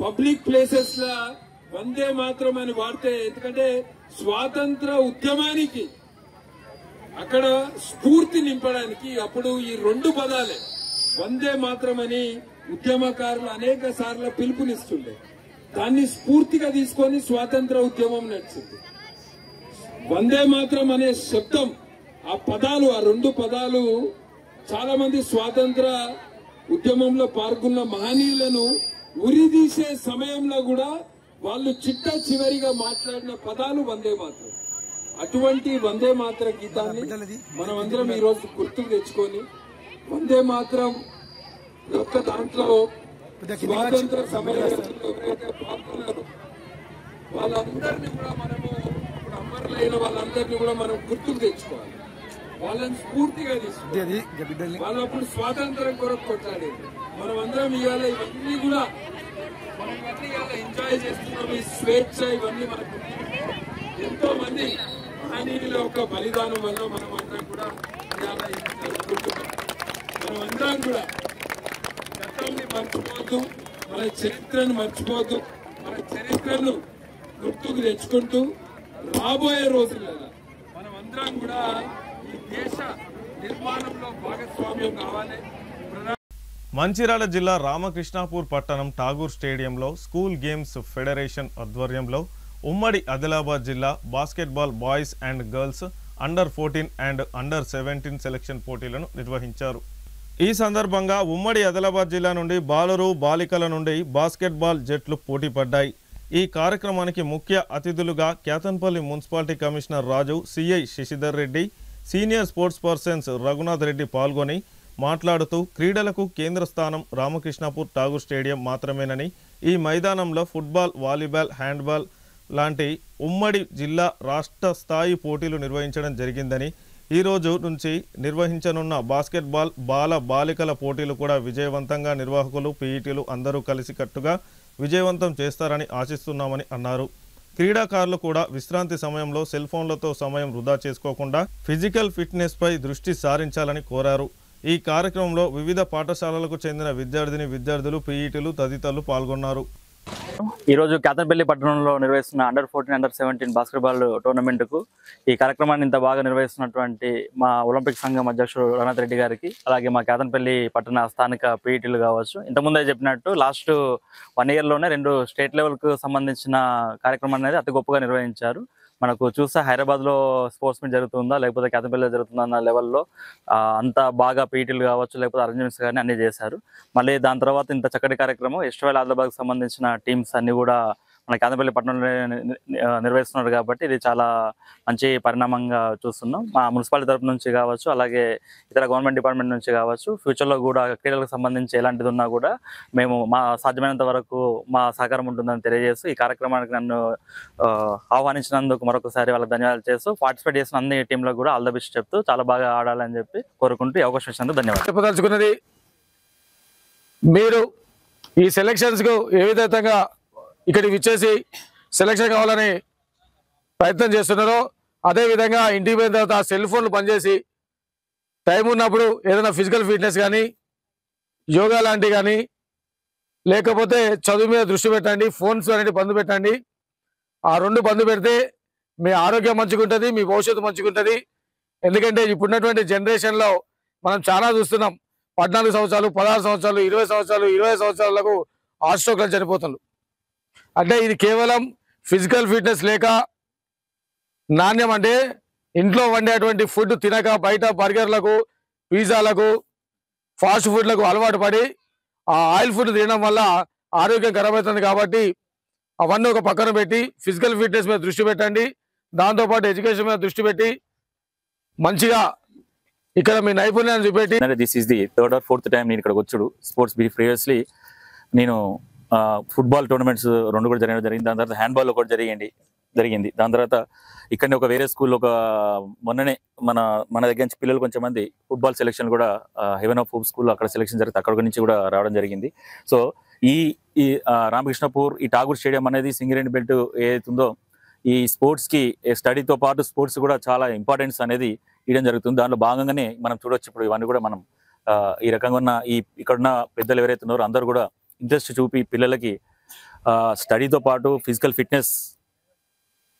F: పబ్లిక్ ప్లేసెస్ లా వందే మాత్రం అని వాడితే, ఎందుకంటే స్వాతంత్ర ఉద్యమానికి అక్కడ స్ఫూర్తి నింపడానికి అప్పుడు ఈ రెండు పదాలే వందే మాత్రం అని ఉద్యమకారులు అనేక సార్లు పిలుపునిస్తుండే. దాన్ని స్ఫూర్తిగా తీసుకొని స్వాతంత్ర ఉద్యమం నడిచింది. వందే మాత్రం అనే శబ్దం, ఆ పదాలు, ఆ రెండు పదాలు చాలా మంది స్వాతంత్ర ఉద్యమంలో పాల్గొన్న మహనీయులను ఉరిదీసే సమయంలో కూడా వాళ్ళు చిట్ట చివరిగా మాట్లాడిన పదాలు వందే మాత్రం. అటువంటి వందే మాత్ర గీతాన్ని మనం అందరం ఈ రోజు గుర్తుకు తెచ్చుకొని వందే మాత్రం యొక్క దాంట్లో స్వాతంత్ర సమయంలో ఎవరైతే పాల్గొన్నారో వాళ్ళందరినీ కూడా మనము ఇప్పుడు అమరులైన వాళ్ళందరినీ కూడా మనం గుర్తుకు తెచ్చుకోవాలి. వాళ్ళని స్ఫూర్తిగా తీసుకోవాలి. వాళ్ళు అప్పుడు స్వాతంత్రం కొరకు కొట్లాడేది. మనం అందరం ఇవాళ ఇవన్నీ కూడా మనం ఇవన్నీ ఇవాళ ఎంజాయ్ చేస్తున్నాం. ఈ స్వేచ్ఛ ఇవన్నీ మనకు ఎంతో మంది మహనీయుల యొక్క బలిదానం వల్ల మనం అందరం కూడా ఇవాళ జరుపుకుంటున్నాం. మనం అందరం కూడా గతాన్ని మర్చిపోతూ మన చరిత్రను మర్చిపోతూ మన చరిత్రను గుర్తుకు తెచ్చుకుంటూ రాబోయే రోజులలో మనం అందరం కూడా ఈ దేశ నిర్మాణంలో భాగస్వామ్యం కావాలి.
A: మంచిర్యాల జిల్లా రామకృష్ణాపూర్ పట్టణం ఠాగూర్ స్టేడియంలో స్కూల్ గేమ్స్ ఫెడరేషన్ ఆధ్వర్యంలో ఉమ్మడి ఆదిలాబాద్ జిల్లా basketball boys and girls under and under selection పోటీలను నిర్వహించారు. ఈ సందర్భంగా ఉమ్మడి ఆదిలాబాద్ జిల్లా నుండి బాలురు బాలికల నుండి బాస్కెట్బాల్ జట్లు పోటీ పడ్డాయి. ఈ కార్యక్రమానికి ముఖ్య అతిథులుగా Ketanpalli municipality commissioner Raju, CI Sashidhar Reddy, senior sports persons Raghunath Reddy పాల్గొని మాట్లాడుతూ క్రీడలకు కేంద్ర స్థానం రామకృష్ణాపూర్ ఠాగూర్ స్టేడియం మాత్రమేనని, ఈ మైదానంలో ఫుట్బాల్, వాలీబాల్, హ్యాండ్బాల్ లాంటి ఉమ్మడి జిల్లా రాష్ట్ర స్థాయి పోటీలు నిర్వహించడం జరిగిందని, ఈ రోజు నుంచి నిర్వహించనున్న బాస్కెట్బాల్ బాల బాలికల పోటీలు కూడా విజయవంతంగా నిర్వాహకులు, పీఈటీలు అందరూ కలిసికట్టుగా విజయవంతం చేస్తారని ఆశిస్తున్నామని అన్నారు. క్రీడాకారులు కూడా విశ్రాంతి సమయంలో సెల్ ఫోన్లతో సమయం వృధా చేసుకోకుండా ఫిజికల్ ఫిట్నెస్ పై దృష్టి సారించాలని కోరారు. ఈ కార్యక్రమంలో వివిధ పాఠశాలలకు చెందిన విద్యార్థులు, పీఈటీలు తదితరులు పాల్గొన్నారు.
L: ఈరోజు కేతన్పల్లి పట్టణంలో నిర్వహిస్తున్న అండర్-14 అండర్-17 బాస్కెట్బాల్ టోర్నమెంట్కు ఈ కార్యక్రమాన్ని ఇంత బాగా నిర్వహిస్తున్నటువంటి మా ఒలింపిక్ సంఘం అధ్యక్షుడు రఘునాథ్ రెడ్డి గారికి, అలాగే మా కేతన్పల్లి పట్టణ స్థానిక పీఈటీలు కావచ్చు, ఇంతకుముందే చెప్పినట్టు లాస్ట్ 1 yearలోనే 2 స్టేట్ లెవెల్కు సంబంధించిన కార్యక్రమాన్ని అనేది అతి గొప్పగా నిర్వహించారు. మనకు చూస్తే హైదరాబాద్లో స్పోర్ట్స్ మీట్ జరుగుతుందా లేకపోతే కేతన్పల్లిలో జరుగుతుందా అన్న లెవెల్లో అంత బాగా పీఈటీలు కావచ్చు లేకపోతే అరేంజ్మెంట్స్ కానీ అన్ని చేశారు. మళ్ళీ దాని తర్వాత ఇంత చక్కటి కార్యక్రమం ఎస్ట్వేల్ ఆదిలాబాద్కి సంబంధించిన టీమ్స్ అన్ని కూడా మన కేతన్పల్లి పట్టణంలో నిర్వహిస్తున్నారు కాబట్టి ఇది చాలా మంచి పరిణామంగా చూస్తున్నాం. మా మున్సిపాలిటీ తరపు నుంచి కావచ్చు, అలాగే ఇతర గవర్నమెంట్ డిపార్ట్మెంట్ నుంచి కావచ్చు, ఫ్యూచర్లో కూడా క్రీడలకు సంబంధించి ఎలాంటిది ఉన్నా కూడా మేము మా సాధ్యమైనంత వరకు మా సహకారం ఉంటుందని తెలియజేస్తూ ఈ కార్యక్రమానికి నన్ను ఆహ్వానించినందుకు మరొకసారి వాళ్ళకి ధన్యవాదాలు చేస్తూ, పార్టిసిపేట్ చేసిన అన్ని టీంలకు కూడా ఆల్ ద బెస్ట్ చెప్తూ చాలా బాగా ఆడాలని చెప్పి కోరుకుంటూ ఈ అవకాశం ఇచ్చినందుకు ధన్యవాదాలు.
H: చెప్పదలుచుకున్నది, మీరు ఈ సెలక్షన్స్కు ఏ విధంగా ఇక్కడికి విచ్చేసి సెలక్షన్ కావాలని ప్రయత్నం చేస్తున్నారో అదేవిధంగా ఇంటికి పోయిన తర్వాత సెల్ ఫోన్లు పనిచేసి టైం ఉన్నప్పుడు ఏదైనా ఫిజికల్ ఫిట్నెస్ కానీ, యోగా లాంటివి కానీ, లేకపోతే చదువు మీద దృష్టి పెట్టండి. ఫోన్స్ అనేది బంద్ పెట్టండి. ఆ 2 బంద్ పెడితే మీ ఆరోగ్యం మంచిగా ఉంటుంది, మీ భవిష్యత్తు మంచిగా ఉంటుంది. ఎందుకంటే ఇప్పుడున్నటువంటి జనరేషన్లో మనం చాలా చూస్తున్నాం. 14 సంవత్సరాలు, 16 సంవత్సరాలు, 20 సంవత్సరాలు, 20 సంవత్సరాలకు హార్ట్ స్ట్రోక్లు చనిపోతున్నారు. అంటే ఇది కేవలం ఫిజికల్ ఫిట్నెస్ లేక, నాణ్యం అంటే ఇంట్లో వండేటువంటి ఫుడ్ తినక బయట బర్గర్లకు, పిజ్జాలకు, ఫాస్ట్ ఫుడ్లకు అలవాటు పడి ఆ ఆయిల్ ఫుడ్ తినడం వల్ల ఆరోగ్యం ఖరాబ్ అవుతుంది. కాబట్టి అవన్నీ ఒక పక్కన పెట్టి ఫిజికల్ ఫిట్నెస్ మీద దృష్టి పెట్టండి. దాంతోపాటు ఎడ్యుకేషన్ మీద దృష్టి పెట్టి మంచిగా ఇక్కడ మీ నైపుణ్యాన్ని చూపెట్టి.
L: This is the 3rd or 4th time నేను ఇక్కడికి వచ్చాడు స్పోర్ట్స్. ప్రీవియస్లీ నేను ఫుట్బాల్ టోర్నమెంట్స్ 2 కూడా జరిగింది. దాని తర్వాత హ్యాండ్బాల్ ఒకటి జరిగింది. దాని తర్వాత ఇక్కడనే ఒక వేరే స్కూల్ మొన్ననే మన దగ్గర నుంచి పిల్లలు కొంచెం మంది ఫుట్బాల్ సెలెక్షన్ కూడా హెవెన్ ఆఫ్ హోప్ స్కూల్ అక్కడ సెలెక్షన్ జరిగితే అక్కడ నుంచి కూడా రావడం జరిగింది. సో ఈ రామకృష్ణపూర్ ఈ ఠాగూర్ స్టేడియం అనేది సింగరేణి బెల్ట్ ఏదైతుందో ఈ స్పోర్ట్స్కి స్టడీతో పాటు స్పోర్ట్స్ కూడా చాలా ఇంపార్టెన్స్ అనేది ఇవ్వడం జరుగుతుంది. దాంట్లో భాగంగానే మనం చూడొచ్చు. ఇప్పుడు ఇవన్నీ కూడా మనం ఈ రకంగా ఉన్న ఇక్కడున్న పెద్దలు ఎవరైతే ఉన్నారో అందరూ కూడా ఇంట్రెస్ట్ చూపి పిల్లలకి స్టడీతో పాటు ఫిజికల్ ఫిట్నెస్,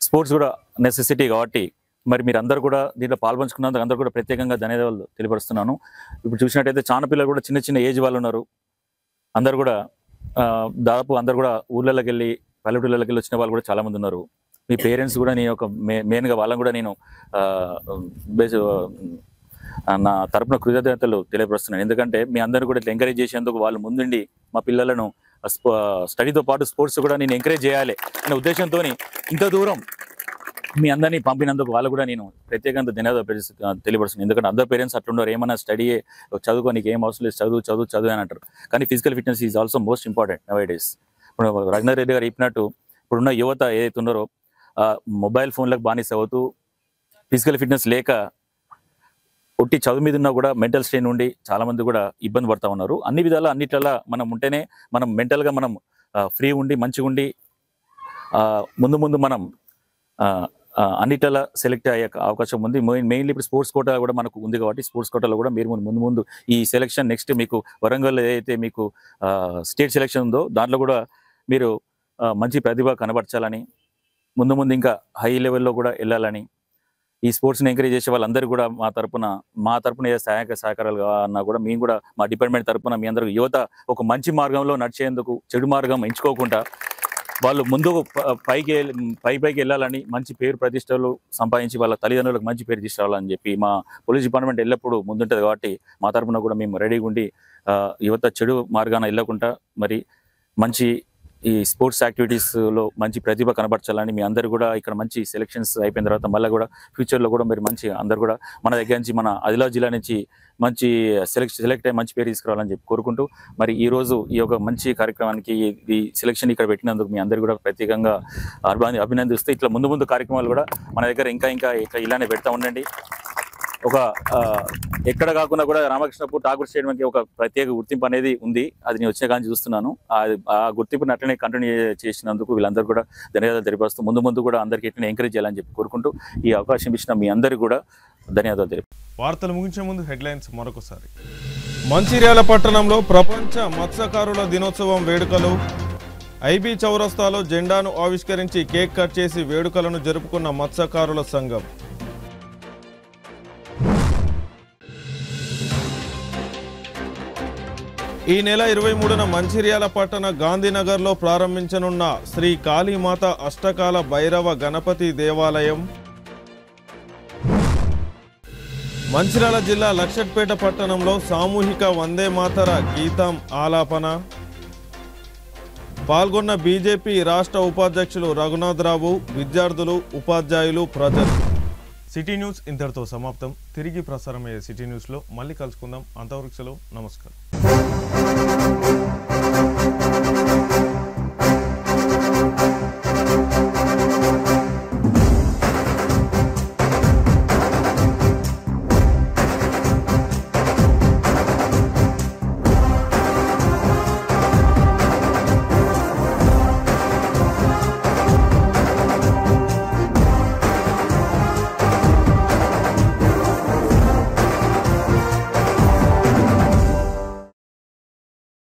L: స్పోర్ట్స్ కూడా నెసెసిటీ కాబట్టి మరి మీరు అందరూ కూడా దీంట్లో పాల్పంచుకున్నందుకు అందరూ కూడా ప్రత్యేకంగా ధన్యవాదాలు తెలియపరుస్తున్నాను. ఇప్పుడు చూసినట్టయితే చాలా పిల్లలు కూడా చిన్న ఏజ్ వాళ్ళు ఉన్నారు. అందరూ కూడా దాదాపు అందరూ కూడా ఊళ్ళలోకి వెళ్ళి పల్లెటూళ్ళకి వెళ్ళి వచ్చిన వాళ్ళు కూడా చాలామంది ఉన్నారు. మీ పేరెంట్స్ కూడా నేను ఒక మెయిన్గా వాళ్ళని కూడా నేను నా తరపున కృతజ్ఞతలు తెలియపరుస్తున్నాను. ఎందుకంటే మీ అందరూ కూడా ఎంకరేజ్ చేసేందుకు వాళ్ళు ముందుండి మా పిల్లలను స్టడీతో పాటు స్పోర్ట్స్ కూడా నేను ఎంకరేజ్ చేయాలి అనే ఉద్దేశంతో ఇంత దూరం మీ అందరినీ పంపినందుకు వాళ్ళు కూడా నేను ప్రత్యేకంగా ధన్యవాదాలు తెలియపరుస్తున్నాను. ఎందుకంటే అందరు పేరెంట్స్ అట్లున్నారు, ఏమన్నా స్టడీ చదువుకోనికి ఏం అవసరం లేదు, చదువు అని అంటారు. కానీ physical fitness is also most important now days. ఇప్పుడు రఘునాథ్ రెడ్డి గారు చెప్పినట్టు ఇప్పుడున్న యువత ఏదైతే ఉన్నారో మొబైల్ ఫోన్లకు బానిస అవుతూ ఫిజికల్ ఫిట్నెస్ లేక ఒట్టి చదువు మీద ఉన్నా కూడా మెంటల్ స్ట్రెయిన్ ఉండి చాలా మంది కూడా ఇబ్బంది పడతా ఉన్నారు. అన్ని విధాలా అన్నిట్లా మనం ఉంటేనే మనం మెంటల్గా మనం ఫ్రీ ఉండి మంచిగా ఉండి ముందు మనం అన్నిట్లా సెలెక్ట్ అయ్యే అవకాశం ఉంది. మెయిన్లీ ఇప్పుడు స్పోర్ట్స్ కోటా కూడా మనకు ఉంది కాబట్టి స్పోర్ట్స్ కోటాలో కూడా మీరు ముందు ఈ సెలెక్షన్ నెక్స్ట్ మీకు వరంగల్ ఏదైతే మీకు స్టేట్ సెలెక్షన్ ఉందో దాంట్లో కూడా మీరు మంచి ప్రతిభ కనబరచాలని ముందు ఇంకా హై లెవెల్లో కూడా వెళ్ళాలని ఈ స్పోర్ట్స్ని ఎంకరేజ్ చేసే వాళ్ళందరూ కూడా మా తరపున ఏ సహకారాలు కావాలన్నా కూడా మేము కూడా మా డిపార్ట్మెంట్ తరపున మీ అందరూ యువత ఒక మంచి మార్గంలో నడిచేందుకు చెడు మార్గం ఎంచుకోకుండా వాళ్ళు ముందు పైకి వెళ్ళాలని మంచి పేరు ప్రతిష్టలు సంపాదించి వాళ్ళ తల్లిదండ్రులకు మంచి పేరు తీసుకురావాలని చెప్పి మా పోలీస్ డిపార్ట్మెంట్ ఎల్లప్పుడూ ముందుంటుంది. కాబట్టి మా తరపున కూడా మేము రెడీగా ఉండి యువత చెడు మార్గాన వెళ్ళకుండా మరి మంచి ఈ స్పోర్ట్స్ యాక్టివిటీస్లో మంచి ప్రతిభ కనబరచాలని మీ అందరూ కూడా ఇక్కడ మంచి సెలెక్షన్స్ అయిపోయిన తర్వాత మళ్ళీ కూడా ఫ్యూచర్లో కూడా మీరు మంచి అందరూ కూడా మన దగ్గర నుంచి మన ఆదిలాబాద్ జిల్లా నుంచి మంచి సెలెక్ట్ అయ్యి మంచి పేరు తీసుకురావాలని చెప్పి కోరుకుంటూ మరి ఈరోజు ఈ యొక్క మంచి కార్యక్రమానికి ఈ సెలెక్షన్ ఇక్కడ పెట్టినందుకు మీ అందరూ కూడా ప్రత్యేకంగా అభినందిస్తూ ఇట్లా ముందు కార్యక్రమాలు కూడా మన దగ్గర ఇంకా ఇలానే పెడతా ఉండండి. ఒక ఎక్కడ కాకుండా కూడా రామకృష్ణపూర్ ఠాగూర్ స్టేడియంకి ఒక ప్రత్యేక గుర్తింపు అనేది ఉంది. అది నేను వచ్చే కానీ చూస్తున్నాను. ఆ గుర్తింపుని అట్లనే కంటిన్యూ చేసినందుకు వీళ్ళందరూ కూడా ధన్యవాదాలు తెలియపరుస్తూ ముందు కూడా అందరికీ ఎట్లా ఎంకరేజ్ చేయాలని చెప్పి కోరుకుంటూ ఈ అవకాశం ఇచ్చిన మీ అందరికీ కూడా ధన్యవాదాలు తెలియదు.
A: వార్తలు ముగించే ముందు హెడ్లైన్స్ మరొకసారి. మంచిర్యాల పట్టణంలో ప్రపంచ మత్స్యకారుల దినోత్సవం వేడుకలు. ఐబీ చౌరస్తాలో జెండాను ఆవిష్కరించి కేక్ కట్ చేసి వేడుకలను జరుపుకున్న మత్స్యకారుల సంఘం. ఈ నెల 23న మంచిర్యాల పట్టణ గాంధీనగర్లో ప్రారంభించనున్న శ్రీ కాళీమాత అష్టకాల భైరవ గణపతి దేవాలయం. మంచిర్యాల జిల్లా లక్షట్పేట పట్టణంలో సామూహిక వందే మాతర గీతం ఆలాపన. పాల్గొన్న బీజేపీ రాష్ట్ర ఉపాధ్యక్షులు రఘునాథరావు, విద్యార్థులు, ఉపాధ్యాయులు, ప్రజలు. సిటీ న్యూస్ ఇంతటితో సమాప్తం. తిరిగి ప్రసారమయ్యే సిటీ న్యూస్లో మళ్ళీ కలుసుకుందాం. అంతవరకు సెలవు. నమస్కారం.